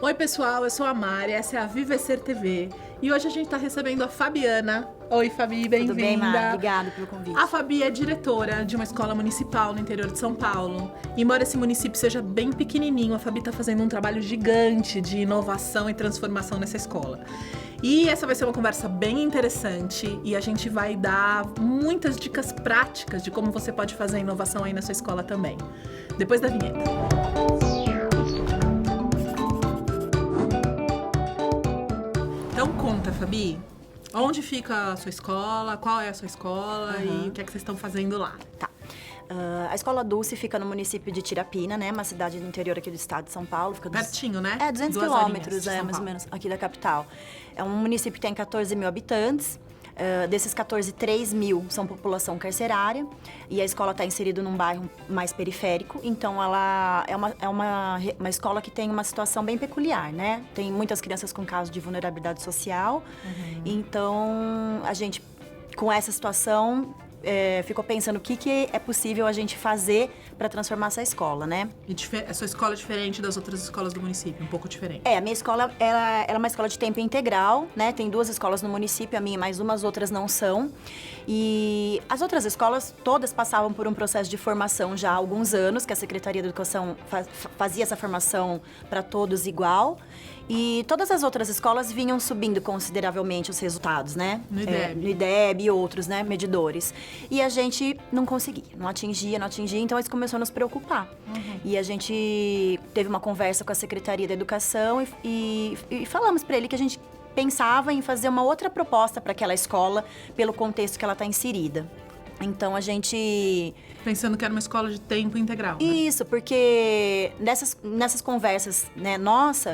Oi pessoal, eu sou a Mari, essa é a Vivecer TV e hoje a gente está recebendo a Fabiana. Oi Fabi, bem-vinda. Tudo bem, Mari? Obrigada pelo convite. A Fabi é diretora de uma escola municipal no interior de São Paulo. E embora esse município seja bem pequenininho, a Fabi está fazendo um trabalho gigante de inovação e transformação nessa escola. E essa vai ser uma conversa bem interessante e a gente vai dar muitas dicas práticas de como você pode fazer inovação aí na sua escola também. Depois da vinheta. Então conta, Fabi, onde fica a sua escola, qual é a sua escola e o que é que vocês estão fazendo lá? Tá. A Escola Dulce fica no município de Tirapina, né? Uma cidade do interior aqui do estado de São Paulo. Fica Pertinho, né? 200 2 quilômetros, horinhas de mais São ou Paulo. menos, aqui da capital. É um município que tem 14 mil habitantes. Desses 14, 3 mil são população carcerária. E a escola está inserida num bairro mais periférico. Então, ela é uma escola que tem uma situação bem peculiar, né? Tem muitas crianças com casos de vulnerabilidade social. Então, a gente, com essa situação, ficou pensando o que é possível a gente fazer para transformar essa escola, né? E a sua escola é diferente das outras escolas do município, um pouco diferente. A minha escola ela é uma escola de tempo integral, né? Tem 2 escolas no município, a minha mais uma, as outras não são. E as outras escolas todas passavam por um processo de formação já há alguns anos, que a Secretaria da Educação fazia essa formação para todos igual. E todas as outras escolas vinham subindo consideravelmente os resultados, né? No IDEB. No IDEB e outros, né? Medidores. E a gente não conseguia, não atingia, então isso começou a nos preocupar. E a gente teve uma conversa com a Secretaria da Educação e falamos para ele que a gente pensava em fazer uma outra proposta para aquela escola, pelo contexto que ela está inserida. Então, a gente... Pensando que era uma escola de tempo integral, né? Isso, porque nessas conversas, né, nós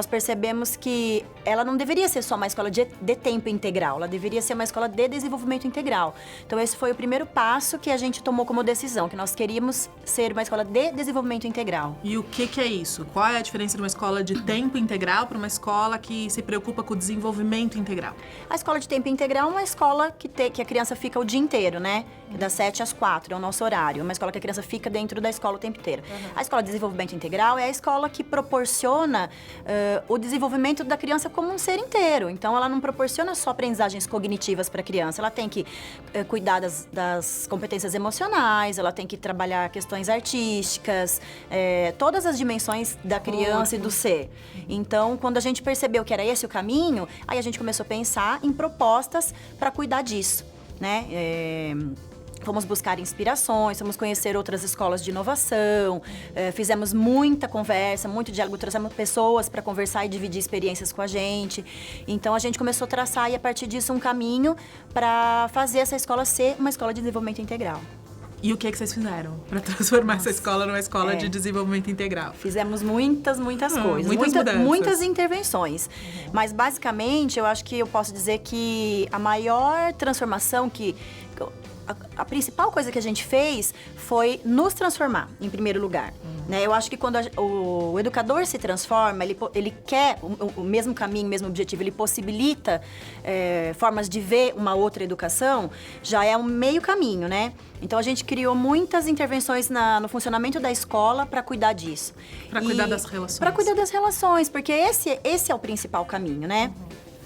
percebemos que ela não deveria ser só uma escola de tempo integral, ela deveria ser uma escola de desenvolvimento integral. Então, esse foi o primeiro passo que a gente tomou como decisão, que nós queríamos ser uma escola de desenvolvimento integral. E o que é isso? Qual é a diferença de uma escola de tempo integral para uma escola que se preocupa com o desenvolvimento integral? A escola de tempo integral é uma escola que a criança fica o dia inteiro, né? Das 7 às 4, é o nosso horário. É uma escola que a criança fica dentro da escola o tempo inteiro. A escola de desenvolvimento integral é a escola que proporciona o desenvolvimento da criança como um ser inteiro. Então, ela não proporciona só aprendizagens cognitivas para a criança. Ela tem que cuidar das competências emocionais, ela tem que trabalhar questões artísticas, todas as dimensões da criança e do ser. Então, quando a gente percebeu que era esse o caminho, aí a gente começou a pensar em propostas para cuidar disso, né? Fomos buscar inspirações, fomos conhecer outras escolas de inovação, fizemos muita conversa, muito diálogo, trouxemos pessoas para conversar e dividir experiências com a gente. Então, a gente começou a traçar, e a partir disso, um caminho para fazer essa escola ser uma escola de desenvolvimento integral. E o que vocês fizeram para transformar essa escola numa escola de desenvolvimento integral? Fizemos muitas coisas, muitas intervenções. Mas, basicamente, eu acho que eu posso dizer que a maior transformação a principal coisa que a gente fez foi nos transformar, em primeiro lugar. Né? Eu acho que quando o educador se transforma, ele quer o mesmo caminho, o mesmo objetivo, ele possibilita formas de ver uma outra educação, já é um meio caminho, né? Então, a gente criou muitas intervenções no funcionamento da escola para cuidar disso. Para cuidar das relações. Para cuidar das relações, porque esse é o principal caminho, né?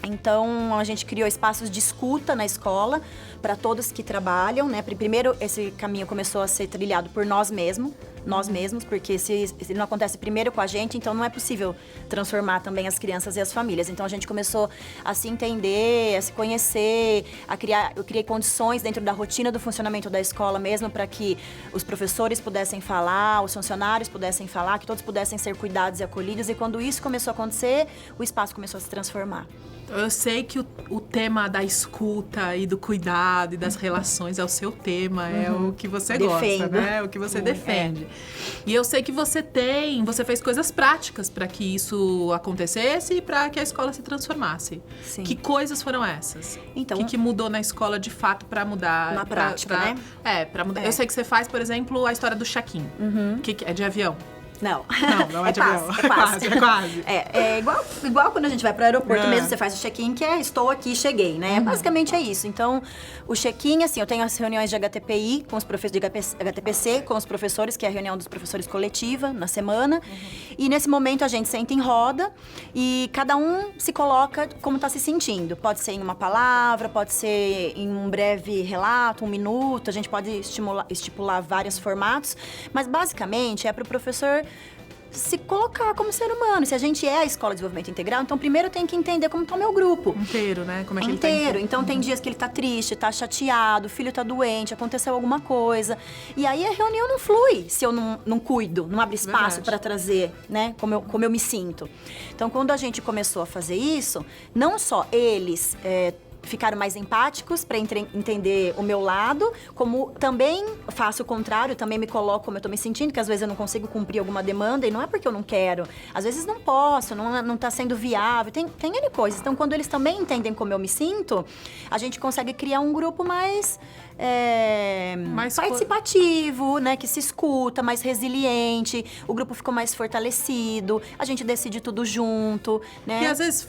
Então, a gente criou espaços de escuta na escola para todos que trabalham, né? Primeiro, esse caminho começou a ser trilhado por nós mesmos, porque se não acontece primeiro com a gente, então não é possível transformar também as crianças e as famílias. Então, a gente começou a se entender, a se conhecer, eu criei condições dentro da rotina do funcionamento da escola mesmo para que os professores pudessem falar, os funcionários pudessem falar, que todos pudessem ser cuidados e acolhidos. E quando isso começou a acontecer, o espaço começou a se transformar. Eu sei que o tema da escuta e do cuidado e das relações é o seu tema, é o que você gosta, né? É o que você defende. E eu sei que você fez coisas práticas para que isso acontecesse e para que a escola se transformasse. Sim. Que coisas foram essas? Então, o que mudou na escola de fato para mudar? Na prática, né? Para mudar. Eu sei que você faz, por exemplo, a história do check-in, que é de avião. Não. Não é de avião. É quase. É quase. É igual quando a gente vai para o aeroporto É. mesmo, você faz o check-in, que é estou aqui, cheguei, né? Basicamente é isso. Então, o check-in, assim, eu tenho as reuniões de HTPI, com os professores de HTPC, com os professores, que é a reunião dos professores coletiva, na semana. E nesse momento a gente senta em roda e cada um se coloca como está se sentindo. Pode ser em uma palavra, pode ser em um breve relato, 1 minuto, a gente pode estipular vários formatos, mas basicamente é para o professor se colocar como ser humano. Se a gente é a Escola de Desenvolvimento Integral, então primeiro tem que entender como está o meu grupo. Inteiro, né? Como é que ele tá Inteiro. Então tem dias que ele tá triste, tá chateado, o filho tá doente, aconteceu alguma coisa. E aí a reunião não flui se eu não cuido, não abro espaço Verdade. para trazer, né, como eu me sinto. Então quando a gente começou a fazer isso, não só eles ficaram mais empáticos para entender o meu lado, como também faço o contrário, também me coloco como eu tô me sentindo, que às vezes eu não consigo cumprir alguma demanda, e não é porque eu não quero, às vezes não posso, não tá sendo viável, tem N coisas. Então, quando eles também entendem como eu me sinto, a gente consegue criar um grupo mais participativo, né, que se escuta, mais resiliente, o grupo ficou mais fortalecido, a gente decide tudo junto, né? E às vezes,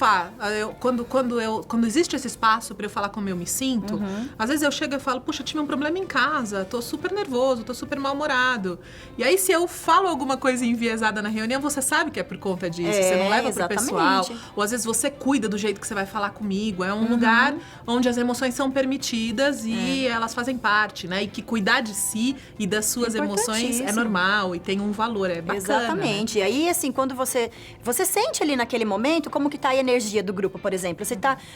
quando existe esse espaço pra eu falar como eu me sinto, às vezes eu chego e falo, puxa, eu tive um problema em casa, tô super nervoso, tô super mal-humorado. E aí, se eu falo alguma coisa enviesada na reunião, você sabe que é por conta disso, você não leva pro pessoal. Ou às vezes você cuida do jeito que você vai falar comigo. É um lugar onde as emoções são permitidas e elas fazem parte, né? E que cuidar de si e das suas emoções é normal e tem um valor, é bacana. Exatamente. Né? E aí, assim, quando você sente ali naquele momento como que tá a energia do grupo, por exemplo.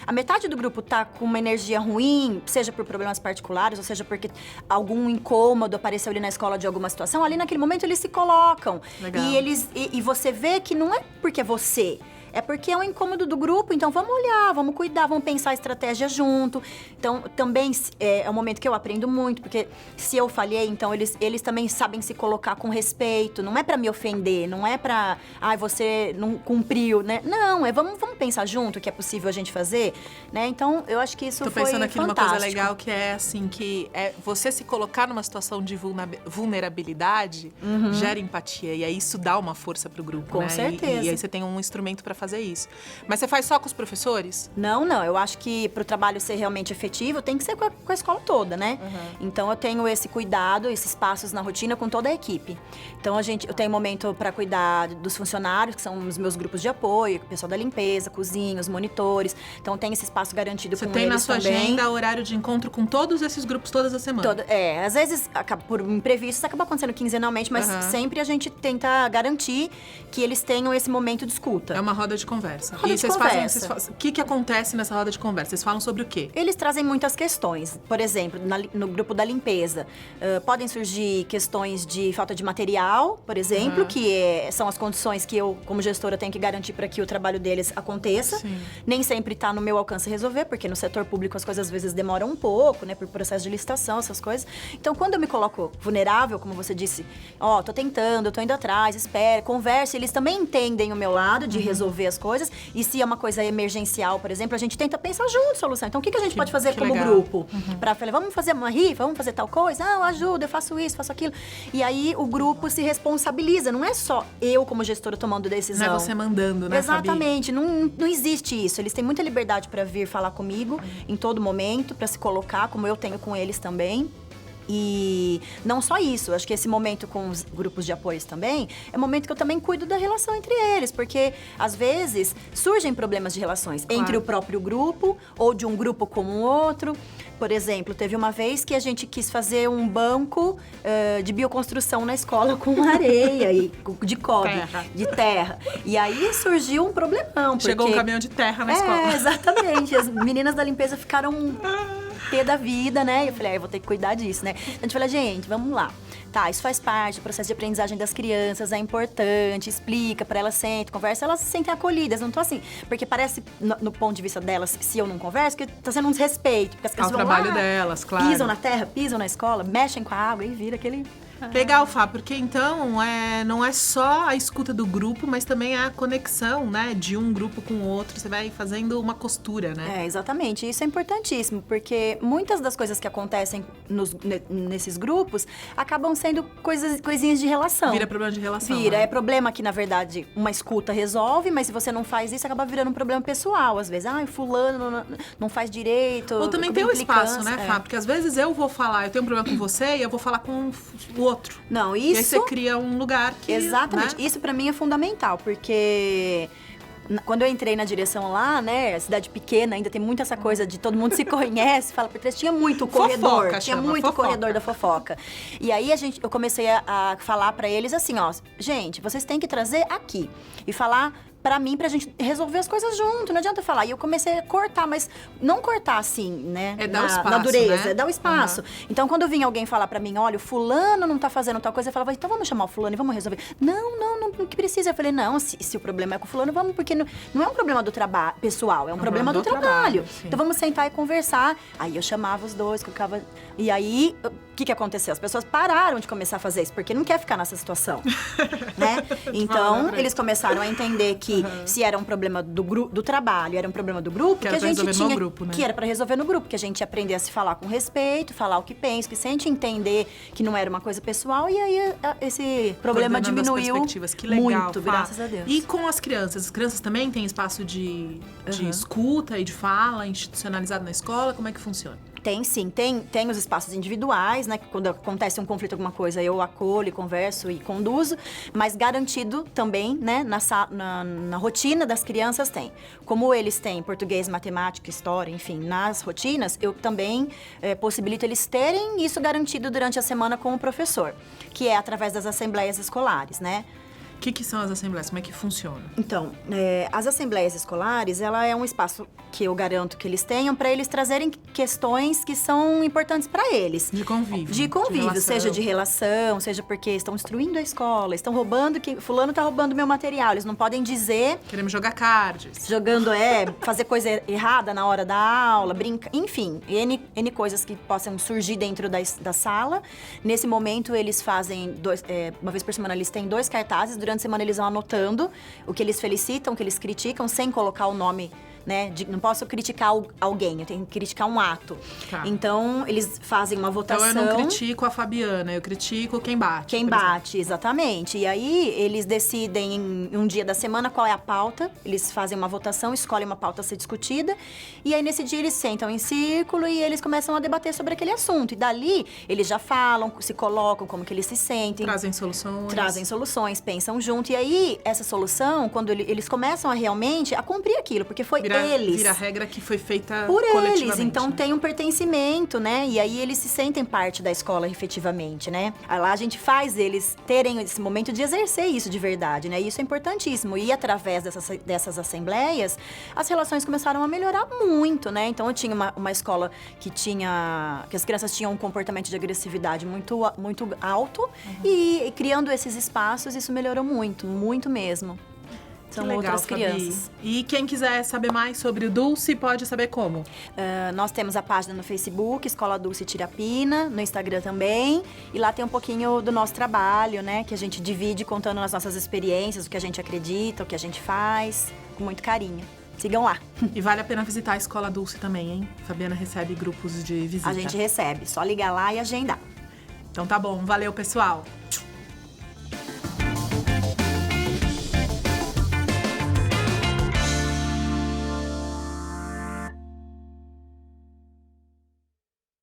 A metade do grupo tá com uma energia ruim, seja por problemas particulares, ou seja porque algum incômodo apareceu ali na escola de alguma situação, ali naquele momento eles se colocam. Legal. E você vê que não é porque é você. É porque é um incômodo do grupo, então vamos olhar, vamos cuidar, vamos pensar a estratégia junto. Então, também é um momento que eu aprendo muito, porque se eu falhei, então eles também sabem se colocar com respeito. Não é pra me ofender, não é pra, você não cumpriu, né? Não, vamos pensar junto o que é possível a gente fazer, né? Então, eu acho que isso foi fantástico. Tô pensando aqui numa coisa legal que é assim, que é você se colocar numa situação de vulnerabilidade gera empatia, e aí isso dá uma força pro grupo, com né? certeza. E aí você tem um instrumento pra fazer isso. Mas você faz só com os professores? Não, eu acho que pro trabalho ser realmente efetivo, tem que ser com a escola toda, né? Então eu tenho esse cuidado, esses passos na rotina com toda a equipe. Então eu tenho momento para cuidar dos funcionários, que são os meus grupos de apoio, o pessoal da limpeza, cozinha, os monitores. Então tem esse espaço garantido com eles também. Você tem na sua agenda horário de encontro com todos esses grupos todas as semanas? Às vezes, por imprevistos, acaba acontecendo quinzenalmente, mas sempre a gente tenta garantir que eles tenham esse momento de escuta. É uma roda de conversa. Roda de conversa. O que acontece nessa roda de conversa? Vocês falam sobre o quê? Eles trazem muitas questões. Por exemplo, no grupo da limpeza, podem surgir questões de falta de material, por exemplo, que são as condições que eu, como gestora, tenho que garantir para que o trabalho deles aconteça. Sim. Nem sempre está no meu alcance resolver, porque no setor público as coisas às vezes demoram um pouco, né, por processo de licitação, essas coisas. Então, quando eu me coloco vulnerável, como você disse, tô tentando, tô indo atrás, espera, conversa, eles também entendem o meu lado de resolver as coisas. E se é uma coisa emergencial, por exemplo, a gente tenta pensar junto solução. Então, o que a gente pode fazer como legal. grupo? Pra falar, vamos fazer uma rifa, vamos fazer tal coisa? Ajuda, eu faço isso, faço aquilo. E aí, o grupo se responsabiliza. Não é só eu, como gestora, tomando decisão. Não é você mandando, né, Exatamente. Não existe isso. Eles têm muita liberdade para vir falar comigo em todo momento, para se colocar, como eu tenho com eles também. E não só isso, acho que esse momento com os grupos de apoio também é um momento que eu também cuido da relação entre eles, porque às vezes surgem problemas de relações entre o próprio grupo ou de um grupo com o outro. Por exemplo, teve uma vez que a gente quis fazer um banco de bioconstrução na escola com areia e de cobre, de terra. E aí surgiu um problemão. Chegou um caminhão de terra na escola. Exatamente. As meninas da limpeza ficaram pé da vida, né? E eu falei, eu vou ter que cuidar disso, né? Então a gente falou, gente, vamos lá. Tá, isso faz parte do processo de aprendizagem das crianças, é importante, explica pra elas, sentem, conversa, elas se sentem acolhidas, não tô assim, porque parece, no ponto de vista delas, se eu não converso, que tá sendo um desrespeito, porque as crianças vão trabalho delas, claro. Pisam na terra, pisam na escola, mexem com a água e vira aquele Legal, Fá, porque então não é só a escuta do grupo, mas também a conexão, né, de um grupo com o outro. Você vai fazendo uma costura, né? Exatamente. Isso é importantíssimo, porque muitas das coisas que acontecem nesses grupos acabam sendo coisinhas de relação. Vira problema de relação. Vira. Né? É problema que, na verdade, uma escuta resolve, mas se você não faz isso, acaba virando um problema pessoal. Às vezes, fulano não faz direito. Ou também tem o espaço, né, Fá? Porque às vezes eu vou falar, eu tenho um problema com você e eu vou falar com o outro. Não, isso... E aí você cria um lugar que... Exatamente. Né? Isso pra mim é fundamental, porque... Quando eu entrei na direção lá, né, cidade pequena, ainda tem muito essa coisa de todo mundo se conhece, fala por trás, tinha muito corredor, Fofoca, tinha chama, muito fofoca. corredor da fofoca. E aí eu comecei a falar pra eles assim, ó, gente, vocês têm que trazer aqui e falar pra mim, pra gente resolver as coisas junto, não adianta falar. E eu comecei a cortar, mas não cortar assim, né? Dar o espaço, na dureza, né? dar o espaço. Então, quando vinha alguém falar pra mim, olha, o fulano não tá fazendo tal coisa, eu falava, então vamos chamar o fulano e vamos resolver. Não que precisa. Eu falei, não, se o problema é com o fulano, vamos, porque não é um problema do trabalho pessoal, é um problema do trabalho. Então, vamos sentar e conversar. Aí eu chamava os dois, colocava... E aí, o que aconteceu? As pessoas pararam de começar a fazer isso, porque não quer ficar nessa situação, né? Então, eles começaram a entender que se era um problema do trabalho, era um problema do grupo, que a gente tinha grupo, né? que era para resolver no grupo, que a gente ia aprender a se falar com respeito, falar o que pensa, o que sente, entender que não era uma coisa pessoal, e aí esse problema diminuiu que legal, muito, Fá. graças a Deus. E com as crianças também têm espaço de escuta e de fala institucionalizado na escola? Como é que funciona? Tem sim, tem os espaços individuais, né? Quando acontece um conflito, alguma coisa, eu acolho, converso e conduzo, mas garantido também, né? Na rotina das crianças tem. Como eles têm português, matemática, história, enfim, nas rotinas, eu também possibilito eles terem isso garantido durante a semana com o professor, que é através das assembleias escolares, né? O que são as assembleias? Como é que funciona? Então, as assembleias escolares, ela é um espaço que eu garanto que eles tenham para eles trazerem questões que são importantes para eles. De convívio. De convívio, relação. seja de relação, seja porque estão destruindo a escola, estão roubando, fulano tá roubando meu material, eles não podem dizer... Queremos jogar cards. Jogando, fazer coisa errada na hora da aula, brincar, enfim, N coisas que possam surgir dentro da sala. Nesse momento, eles fazem, uma vez por semana, eles têm 2 cartazes, durante a semana eles vão anotando o que eles felicitam, o que eles criticam, sem colocar o nome, né? Não posso criticar alguém, eu tenho que criticar um ato. Tá. Então, eles fazem uma votação... Então, eu não critico a Fabiana, eu critico quem bate. Quem bate, exatamente. E aí, eles decidem em um dia da semana qual é a pauta, eles fazem uma votação, escolhem uma pauta a ser discutida, e aí, nesse dia, eles sentam em círculo e eles começam a debater sobre aquele assunto. E dali, eles já falam, se colocam, como que eles se sentem. Trazem soluções, pensam junto. E aí, essa solução, quando eles começam a realmente a cumprir aquilo, porque foi eles. Vira a regra que foi feita por coletivamente. Eles, então né? Tem um pertencimento, né? E aí eles se sentem parte da escola efetivamente, né? Aí lá a gente faz eles terem esse momento de exercer isso de verdade, né? E isso é importantíssimo. E através dessas assembleias, as relações começaram a melhorar muito, né? Então eu tinha uma escola que as crianças tinham um comportamento de agressividade muito alto e criando esses espaços, isso melhorou muito, muito mesmo. São legal, outras Fabi. crianças. E quem quiser saber mais sobre o Dulce, pode saber como? Nós temos a página no Facebook, Escola Dulce Tirapina, no Instagram também. E lá tem um pouquinho do nosso trabalho, né? Que a gente divide contando as nossas experiências, o que a gente acredita, o que a gente faz, com muito carinho. Sigam lá. E vale a pena visitar a Escola Dulce também, hein? Fabiana recebe grupos de visita. A gente recebe, só ligar lá e agendar. Então tá bom, valeu pessoal.